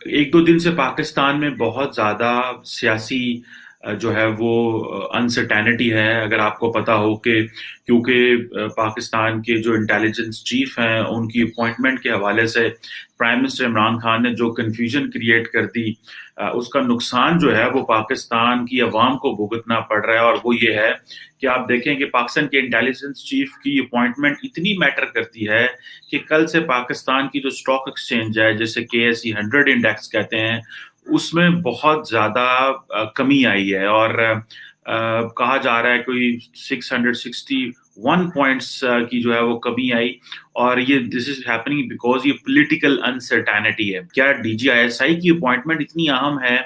एक दो दिन से पाकिस्तान में बहुत ज्यादा सियासी जो है वो अनसर्टेनिटी है। अगर आपको पता हो कि क्योंकि पाकिस्तान के जो इंटेलिजेंस चीफ हैं उनकी अपॉइंटमेंट के हवाले से प्राइम मिनिस्टर इमरान खान ने जो कंफ्यूजन क्रिएट कर दी, उसका नुकसान जो है वो पाकिस्तान की अवाम को भुगतना पड़ रहा है। और वो ये है कि आप देखें कि पाकिस्तान के इंटेलिजेंस चीफ की अपॉइंटमेंट इतनी मैटर करती है कि कल से पाकिस्तान की जो स्टॉक एक्सचेंज है, जैसे KSE 100 इंडेक्स कहते हैं, उसमें बहुत ज्यादा कमी आई है। और कहा जा रहा है कोई 661 पॉइंट्स की जो है वो कमी आई। और ये दिस इज हैपनिंग बिकॉज ये पॉलिटिकल अनसर्टेनिटी है। क्या DGISI की अपॉइंटमेंट इतनी अहम है?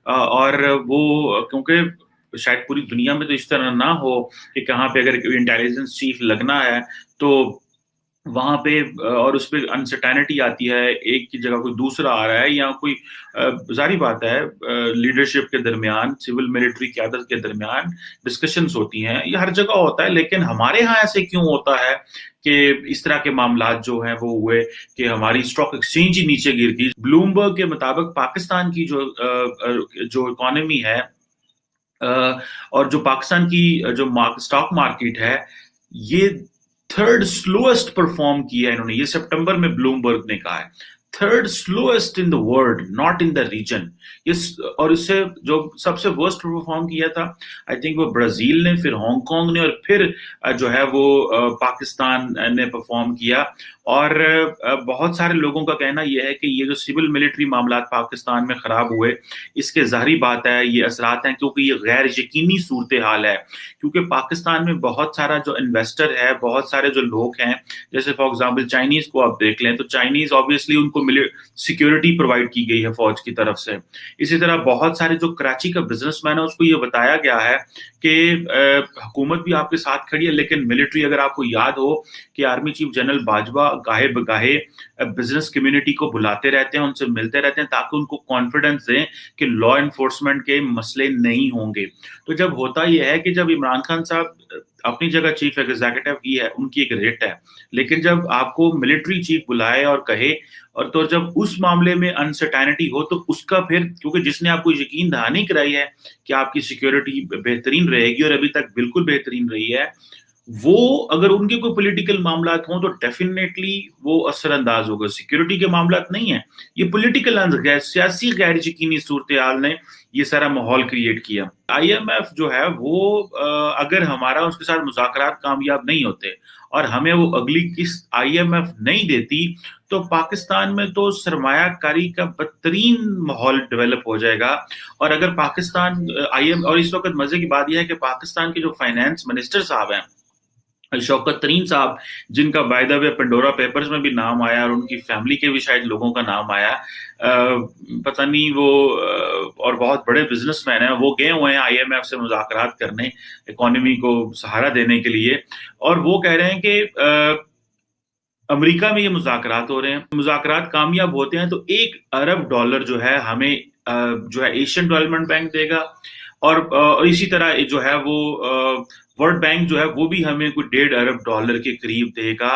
और वो क्योंकि शायद पूरी दुनिया में तो इस तरह ना हो कि कहाँ पे अगर इंटेलिजेंस चीफ लगना है तो वहां पे और उस पर अनसर्टेनिटी आती है, एक की जगह कोई दूसरा आ रहा है, या कोई जारी बात है लीडरशिप के दरमियान, सिविल मिलिट्री क्यादत के दरमियान डिस्कशंस होती हैं, ये हर जगह होता है। लेकिन हमारे यहाँ ऐसे क्यों होता है कि इस तरह के मामलात जो हैं वो हुए कि हमारी स्टॉक एक्सचेंज ही नीचे गिर गई? ब्लूमबर्ग के मुताबिक पाकिस्तान की जो इकोनॉमी है और जो पाकिस्तान की जो स्टॉक मार्केट है, ये थर्ड स्लोएस्ट परफॉर्म किया है इन्होंने। ये सितंबर में ब्लूमबर्ग ने कहा है third slowest in the world, not in the region. ये और इससे जो सबसे वर्स्ट परफॉर्म किया था, आई थिंक वो ब्राजील ने, फिर हांगकांग ने, और फिर जो है वो पाकिस्तान ने परफॉर्म किया। और बहुत सारे लोगों का कहना यह है कि ये जो सिविल मिलिट्री मामलात पाकिस्तान में खराब हुए, इसके जाहिर बात है ये असरात हैं, क्योंकि ये गैर यकीनी सूरत हाल है। क्योंकि पाकिस्तान में बहुत सारा जो इन्वेस्टर है, बहुत सारे जो लोग हैं, जैसे फॉर एग्जांपल चाइनीज को आप देख लें, तो चाइनीज ऑब्वियसली उनको सिक्योरिटी प्रोवाइड की गई है फौज की तरफ से। इसी तरह बहुत सारे जो कराची का बिजनेसमैन है उसको ये बताया गया है कि हुकूमत भी आपके साथ खड़ी है, लेकिन मिलिट्री, अगर आपको याद हो कि आर्मी चीफ जनरल बाजवा गाहे बगाहे बिजनेस कम्युनिटी को बुलाते रहते हैं, उनसे मिलते रहते हैं, ताकि उनको कॉन्फिडेंस दें कि लॉ एनफोर्समेंट के मसले नहीं होंगे। तो जब होता यह है कि जब इमरान खान साहब अपनी जगह चीफ एग्जीक्यूटिव ही है, उनकी एक रेट है, लेकिन जब आपको मिलिट्री चीफ बुलाए और कहे, और तो जब उस मामले में अनसर्टेनिटी हो, तो उसका फिर, क्योंकि जिसने आपको यकीन दहानी कराई है कि आपकी सिक्योरिटी बेहतरीन रहेगी और अभी तक बिल्कुल बेहतरीन रही है, वो अगर उनके कोई पॉलिटिकल मामलात हों तो डेफिनेटली वो असरअंदाज होगा। सिक्योरिटी के मामलात नहीं है, ये पॉलिटिकल सियासी गैर यकीनी सूरत हाल ने ये सारा माहौल क्रिएट किया। IMF जो है वो अगर हमारा उसके साथ मुज़ाकरात कामयाब नहीं होते और हमें वो अगली किस्त IMF नहीं देती, तो पाकिस्तान में तो सरमायाकारी का बदतरीन माहौल डेवलप हो जाएगा। और अगर पाकिस्तान और इस वक्त मजे की बात यह है कि पाकिस्तान के जो फाइनेंस मिनिस्टर साहब हैं, शौकत तरीन साहब, जिनका by the way Pandora papers में भी नाम आया और उनकी फैमिली के भी शायद लोगों का नाम आया, पता नहीं वो और बहुत बड़े बिजनेसमैन हैं, वो गए हुए हैं IMF से मुज़ाकरात करने, इकोनॉमी को सहारा देने के लिए। और वो कह रहे हैं कि अमेरिका में ये मुज़ाकरात हो रहे हैं, मुज़ाकरात कामयाब होते हैं तो $1 अरब जो है हमें जो है एशियन डेवलपमेंट बैंक देगा, और इसी तरह जो है वो वर्ल्ड बैंक जो है वो भी हमें कोई $1.5 अरब के करीब देगा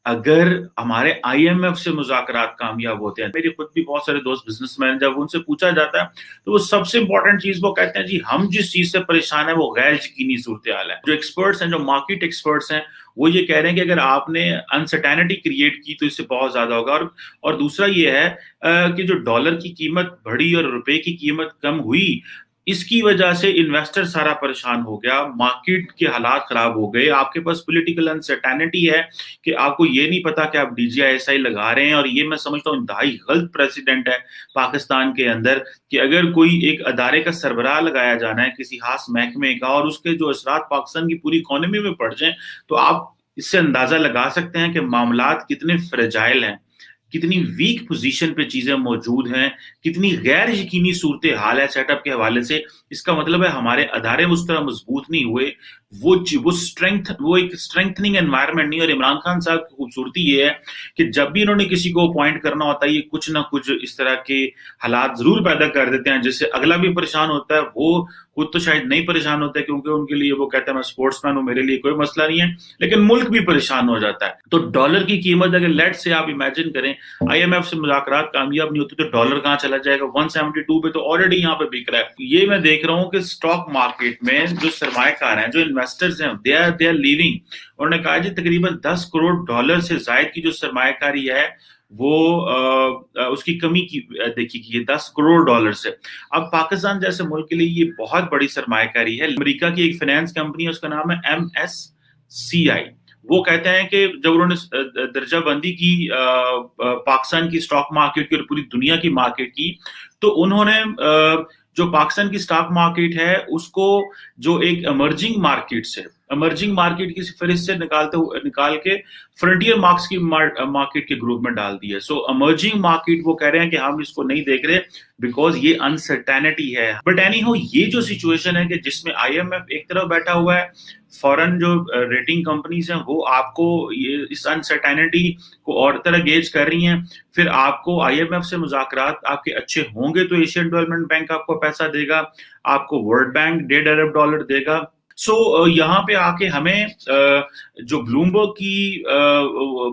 अगर हमारे IMF से मुज़ाकरात कामयाब होते हैं। मेरे खुद भी बहुत सारे दोस्त बिजनेसमैन, जब उनसे पूछा जाता है तो वो सबसे इंपॉर्टेंट चीज वो कहते हैं, जी हम जिस चीज से परेशान है वो गैर यकीनी सूरत हाल है। जो एक्सपर्ट्स हैं, जो मार्केट एक्सपर्ट्स हैं, वो ये कह रहे हैं कि अगर आपने अनसर्टेनिटी क्रिएट की तो इससे बहुत ज्यादा होगा। और दूसरा ये है कि जो डॉलर की कीमत बढ़ी और रुपए की कीमत कम हुई, इसकी वजह से इन्वेस्टर सारा परेशान हो गया, मार्केट के हालात खराब हो गए। आपके पास पॉलिटिकल अनसर्टेनिटी है कि आपको ये नहीं पता कि आप DGISI लगा रहे हैं, और ये मैं समझता हूँ इंतहाई गलत प्रेसिडेंट है पाकिस्तान के अंदर कि अगर कोई एक अदारे का सरबराह लगाया जाना है किसी खास महकमे का, और उसके जो असरात पाकिस्तान की पूरी इकोनॉमी में पड़ जाए, तो आप इससे अंदाजा लगा सकते हैं कि मामलात कितने फ्रेजाइल हैं, कितनी वीक पोजीशन पे चीजें मौजूद हैं, कितनी गैर यकीनी सूरत हाल है सेटअप के हवाले से। इसका मतलब है हमारे अदारे उस तरह मजबूत नहीं हुए, वो एक स्ट्रेंथनिंग एनवायरनमेंट नहीं। और इमरान खान साहब की खूबसूरती ये है कि जब भी इन्होंने किसी को अपॉइंट करना होता है, ये कुछ ना कुछ इस तरह के हालात जरूर पैदा कर देते हैं जिससे अगला भी परेशान होता है, वो खुद तो शायद नहीं परेशान होते क्योंकि उनके लिए वो कहते हैं मैं स्पोर्ट्समैन हूं, मेरे लिए कोई मसला नहीं है, लेकिन मुल्क भी परेशान हो जाता है। तो डॉलर की कीमत अगर लेट से आप इमेजिन करें IMF से मुज़ाकरात कामयाब नहीं होते तो डॉलर कहाँ चला जाएगा, 172 पे तो ऑलरेडी यहाँ पे बिक रहा है। ये मैं देख रहा हूँ कि स्टॉक मार्केट में जो सरमाएकार हैं, जो इन्वेस्टर्स हैं, दे आर लीविंग। उन्होंने कहा जी तकरीबन 10 करोड़ डॉलर से जायद की जो सरमाएकारी है वो उसकी कमी की देखी कि ये 10 करोड़ डॉलर से। अब पाकिस्तान जैसे मुल्क के लिए ये बहुत बड़ी सरमाएकारी है। अमेरिका की एक फाइनेंस कंपनी है, उसका नाम है MSCI। वो कहते हैं कि जब उन्होंने दर्जा बंदी की पाकिस्तान की स्टॉक मार्केट की और पूरी दुनिया की मार्केट की, तो उन्होंने जो पाकिस्तान की स्टॉक मार्केट है उसको जो एक इमर्जिंग मार्केट की फहरिस्त से निकाल के फ्रंटियर मार्केट के ग्रुप में डाल दिया। सो इमर्जिंग मार्केट वो कह रहे हैं कि हम इसको नहीं देख रहे बिकॉज ये अनसर्टेनिटी है। बट एनी हो, ये जो सिचुएशन है कि जिसमें IMF एक तरफ बैठा हुआ है, फॉरेन जो रेटिंग कंपनीज हैं वो आपको ये इस अनसर्टेनिटी को और तरह गेज कर रही हैं, फिर आपको IMF से मुज़ाकरात आपके अच्छे होंगे तो एशियन डेवलपमेंट बैंक आपको पैसा देगा, आपको वर्ल्ड बैंक $1.5 अरब देगा। सो यहाँ पे आके हमें जो ब्लूमबर्ग की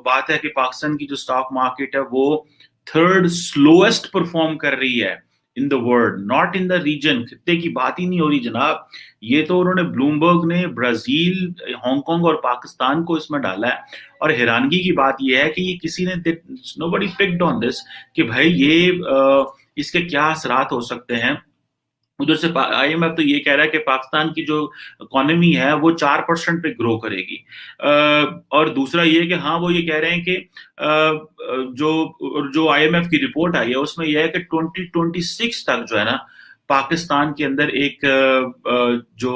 बात है कि पाकिस्तान की जो स्टॉक मार्केट है वो थर्ड स्लोएस्ट परफॉर्म कर रही है in the world, not in the region. खित्ते की बात ही नहीं हो रही जनाब, ये तो उन्होंने ब्लूमबर्ग ने ब्राजील, हांगकांग और पाकिस्तान को इसमें डाला है। और हैरानगी की बात यह है कि ये किसी ने नोबडी पिक्ड ऑन दिस कि भाई ये इसके क्या असरात हो सकते हैं। उधर से IMF तो ये कह रहा है कि पाकिस्तान की जो इकोनॉमी है वो 4% पे ग्रो करेगी। और दूसरा ये कि हाँ वो ये कह रहे हैं कि जो IMF की रिपोर्ट आई है उसमें यह है कि 2026 तक जो है ना पाकिस्तान के अंदर एक जो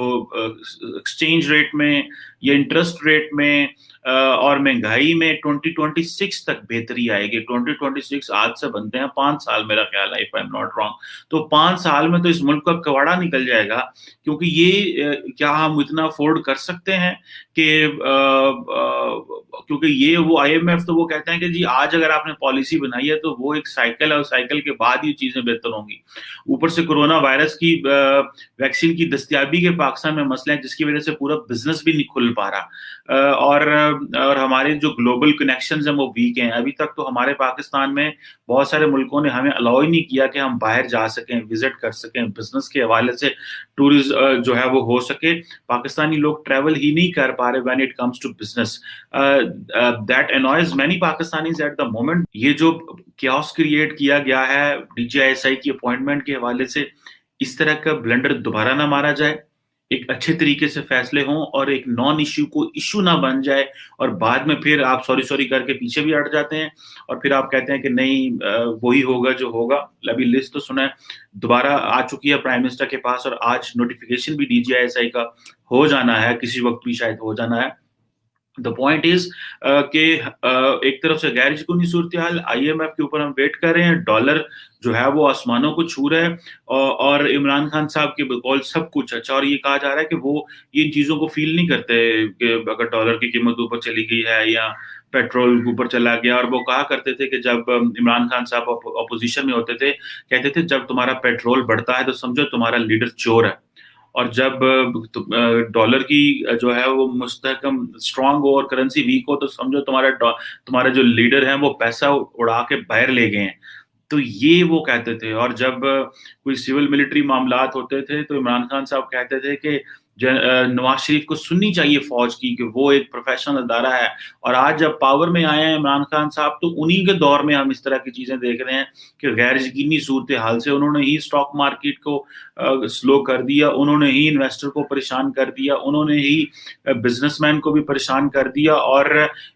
एक्सचेंज रेट में या इंटरेस्ट रेट में और महंगाई में 2026 तक बेहतरी आएगी। 2026 आज से बनते हैं 5 साल मेरा ख्याल है, if I am not wrong. तो 5 साल में तो इस मुल्क का कवाड़ा निकल जाएगा, क्योंकि ये क्या हम इतना अफोर्ड कर सकते हैं कि क्योंकि ये वो IMF तो वो कहते हैं कि जी आज अगर आपने पॉलिसी बनाई है तो वो एक साइकिल है और साइकिल के बाद ये चीजें बेहतर होंगी। ऊपर से कोरोना वायरस की वैक्सीन की दस्तयाबी के पाकिस्तान में मसले हैं जिसकी वजह से पूरा बिजनेस भी नहीं खुल पा रहा, और हमारे जो ग्लोबल कनेक्शंस हैं वो वीक हैं। अभी तक तो हमारे पाकिस्तान में बहुत सारे मुल्कों ने हमें अलाउ ही नहीं किया कि हम बाहर जा सकें, विजिट कर सकें, बिजनेस के हवाले से टूरिज्म जो है वो हो सके। पाकिस्तानी लोग ट्रैवल ही नहीं कर पा रहे when it comes to business. That annoys many Pakistanis at the moment. ये जो क्याओस क्रिएट किया गया है DGISI की अपॉइंटमेंट के हवाले से, इस तरह का ब्लंडर दोबारा ना मारा जाए, एक अच्छे तरीके से फैसले हों और एक नॉन इश्यू को इश्यू ना बन जाए और बाद में फिर आप सॉरी करके पीछे भी हट जाते हैं और फिर आप कहते हैं कि नहीं वही होगा जो होगा। अभी लिस्ट तो सुना है, दोबारा आ चुकी है प्राइम मिनिस्टर के पास और आज नोटिफिकेशन भी DGISI का हो जाना है, किसी वक्त भी शायद हो जाना है। द पॉइंट इज कि एक तरफ से गैर यकीनी सूरत हाल, IMF के ऊपर हम वेट कर रहे हैं, डॉलर जो है वो आसमानों को छू रहा है और इमरान खान साहब के बकौल सब कुछ अच्छा। और ये कहा जा रहा है कि वो इन चीजों को फील नहीं करते कि अगर डॉलर की कीमत ऊपर चली गई है या पेट्रोल ऊपर चला गया। और वो कहा करते थे कि जब इमरान खान साहब अपोजिशन में होते थे, कहते थे जब तुम्हारा पेट्रोल बढ़ता है तो समझो तुम्हारा लीडर चोर है, और जब डॉलर की जो है वो मुस्तहकम स्ट्रांग हो और करेंसी वीक हो तो समझो तुम्हारे जो लीडर हैं वो पैसा उड़ा के बाहर ले गए हैं। तो ये वो कहते थे। और जब कोई सिविल मिलिट्री मामलात होते थे तो इमरान खान साहब कहते थे कि नवाज शरीफ को सुननी चाहिए फौज की कि वो एक प्रोफेशनल अदारा है। और आज जब पावर में आए हैं इमरान खान साहब तो उन्हीं के दौर में हम इस तरह की चीजें देख रहे हैं कि गैर यकीनी सूरत हाल से उन्होंने ही स्टॉक मार्केट को स्लो कर दिया, उन्होंने ही इन्वेस्टर को परेशान कर दिया, उन्होंने ही बिजनेसमैन को भी परेशान कर दिया। और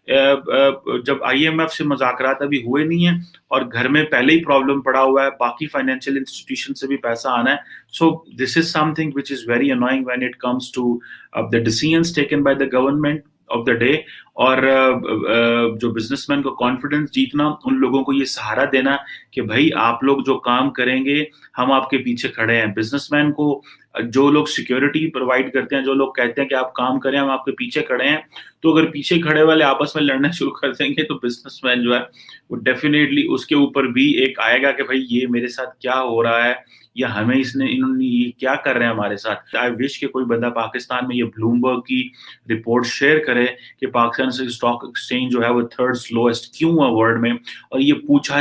जब IMF से मुज़ाकरात अभी हुए नहीं है और घर में पहले ही प्रॉब्लम पड़ा हुआ है, बाकी फाइनेंशियल इंस्टीट्यूशन से भी पैसा आना है। So this is something which is very annoying when it comes to the decisions taken by the government of the day. और जो बिजनेसमैन को कॉन्फिडेंस जीतना, उन लोगों को ये सहारा देना कि भाई आप लोग जो काम करेंगे हम आपके पीछे खड़े हैं। बिजनेसमैन को جو لوگ سیکیورٹی پرووائڈ کرتے ہیں، جو لوگ کہتے ہیں کہ آپ کام کریں ہم آپ کے پیچھے کھڑے ہیں، تو اگر پیچھے کھڑے والے آپس میں لڑنا شروع کر دیں گے تو بزنس مین جو ہے وہ ڈیفینیٹلی اس کے اوپر بھی ایک آئے گا کہ بھائی یہ میرے ساتھ کیا ہو رہا ہے، یا ہمیں انہوں نے یہ کیا کر رہے ہیں ہمارے ساتھ. آئی وش کہ کوئی بندہ پاکستان میں یہ بلومبرگ کی رپورٹ شیئر کرے کہ پاکستان سے اسٹاک ایکسچینج جو ہے وہ تھرڈ سلوسٹ کیوں ہے ورلڈ میں، اور یہ پوچھا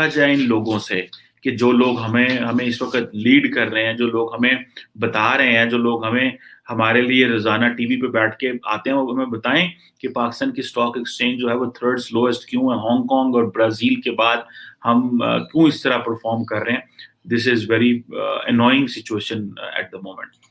جائے ان لوگوں سے کہ جو لوگ ہمیں اس وقت لیڈ کر رہے ہیں، جو لوگ ہمیں بتا رہے ہیں، جو لوگ ہمارے لیے روزانہ ٹی وی پہ بیٹھ کے آتے ہیں، وہ ہمیں بتائیں کہ پاکستان کی اسٹاک ایکسچینج جو ہے وہ تھرڈ سلوسٹ کیوں ہے، ہانگ کانگ اور برازیل کے بعد ہم کیوں اس طرح پرفارم کر رہے ہیں. This is very annoying situation at the moment.